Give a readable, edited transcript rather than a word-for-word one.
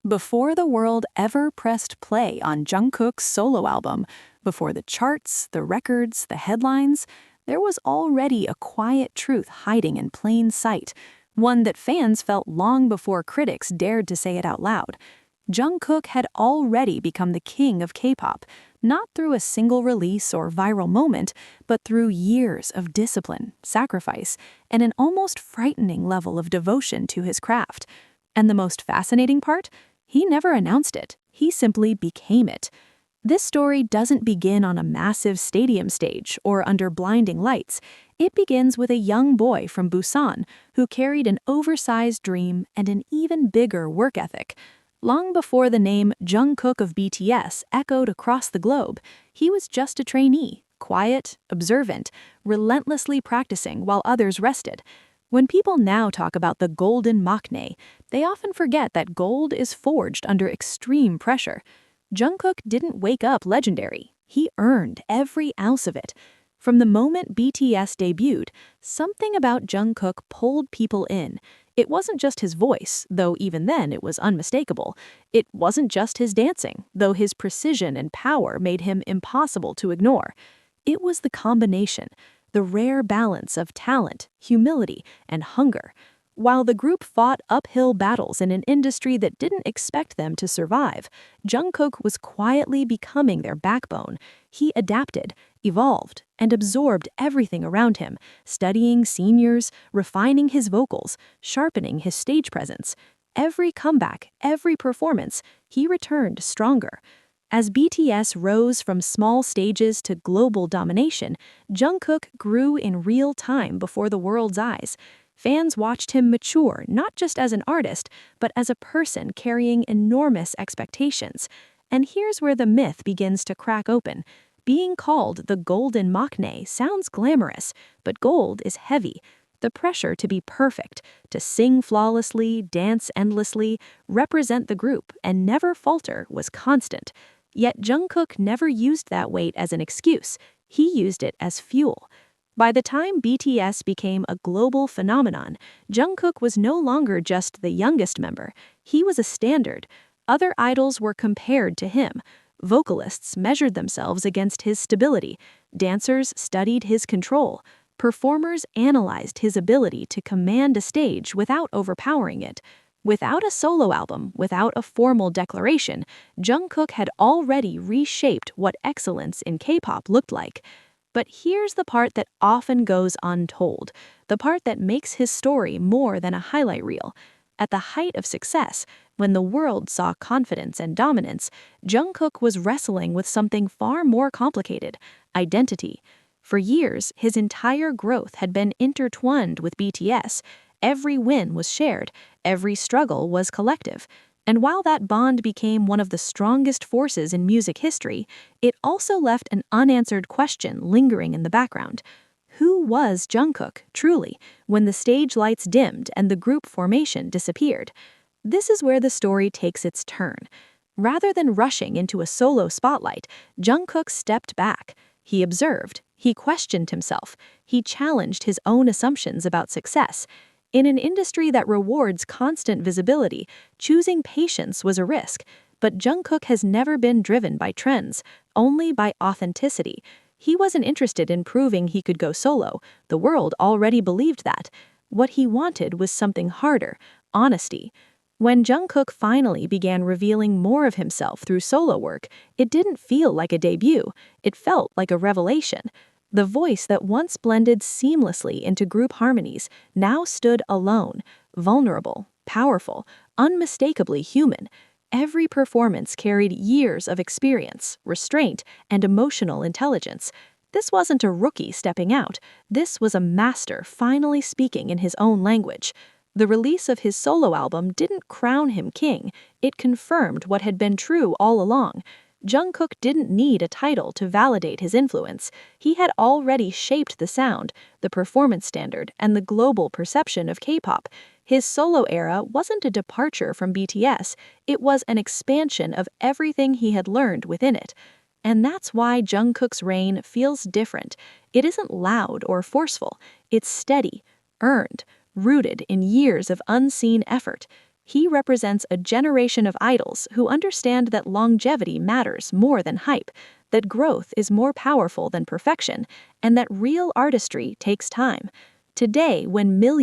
Before the world ever pressed play on Jungkook's solo album, before the charts, the records, the headlines, there was already a quiet truth hiding in plain sight, one that fans felt long before critics dared to say it out loud. Jungkook had already become the king of K-pop, not through a single release or viral moment, but through years of discipline, sacrifice, and an almost frightening level of devotion to his craft. And the most fascinating part? He never announced it. He simply became it. This story doesn't begin on a massive stadium stage or under blinding lights. It begins with a young boy from Busan who carried an oversized dream and an even bigger work ethic. Long before the name Jungkook of BTS echoed across the globe, he was just a trainee, quiet, observant, relentlessly practicing while others rested. When people now talk about the golden maknae, they often forget that gold is forged under extreme pressure. Jungkook didn't wake up legendary. He earned every ounce of it. From the moment BTS debuted, something about Jungkook pulled people in. It wasn't just his voice, though even then it was unmistakable. It wasn't just his dancing, though his precision and power made him impossible to ignore. It was the combination, the rare balance of talent, humility, and hunger. While the group fought uphill battles in an industry that didn't expect them to survive, Jungkook was quietly becoming their backbone. He adapted, evolved, and absorbed everything around him, studying seniors, refining his vocals, sharpening his stage presence. Every comeback, every performance, he returned stronger. As BTS rose from small stages to global domination, Jungkook grew in real time before the world's eyes. Fans watched him mature not just as an artist, but as a person carrying enormous expectations. And here's where the myth begins to crack open. Being called the golden maknae sounds glamorous, but gold is heavy. The pressure to be perfect, to sing flawlessly, dance endlessly, represent the group, and never falter was constant. Yet Jungkook never used that weight as an excuse. He used it as fuel. By the time BTS became a global phenomenon, Jungkook was no longer just the youngest member. He was a standard. Other idols were compared to him. Vocalists measured themselves against his stability. Dancers studied his control. Performers analyzed his ability to command a stage without overpowering it. Without a solo album, without a formal declaration, Jungkook had already reshaped what excellence in K-pop looked like. But here's the part that often goes untold, the part that makes his story more than a highlight reel. At the height of success, when the world saw confidence and dominance, Jungkook was wrestling with something far more complicated: identity. For years, his entire growth had been intertwined with BTS. Every win was shared, every struggle was collective. And while that bond became one of the strongest forces in music history, it also left an unanswered question lingering in the background. Who was Jungkook, truly, when the stage lights dimmed and the group formation disappeared? This is where the story takes its turn. Rather than rushing into a solo spotlight, Jungkook stepped back. He observed, he questioned himself, he challenged his own assumptions about success. In an industry that rewards constant visibility, choosing patience was a risk, but Jungkook has never been driven by trends, only by authenticity. He wasn't interested in proving he could go solo. The world already believed that. What he wanted was something harder: honesty. When Jungkook finally began revealing more of himself through solo work, it didn't feel like a debut. It felt like a revelation. The voice that once blended seamlessly into group harmonies now stood alone, vulnerable, powerful, unmistakably human. Every performance carried years of experience, restraint, and emotional intelligence. This wasn't a rookie stepping out. This was a master finally speaking in his own language. The release of his solo album didn't crown him king. It confirmed what had been true all along. Jungkook didn't need a title to validate his influence. He had already shaped the sound, the performance standard, and the global perception of K-pop. His solo era wasn't a departure from BTS, it was an expansion of everything he had learned within it. And that's why Jungkook's reign feels different. It isn't loud or forceful, it's steady, earned, rooted in years of unseen effort. He represents a generation of idols who understand that longevity matters more than hype, that growth is more powerful than perfection, and that real artistry takes time. Today, when millions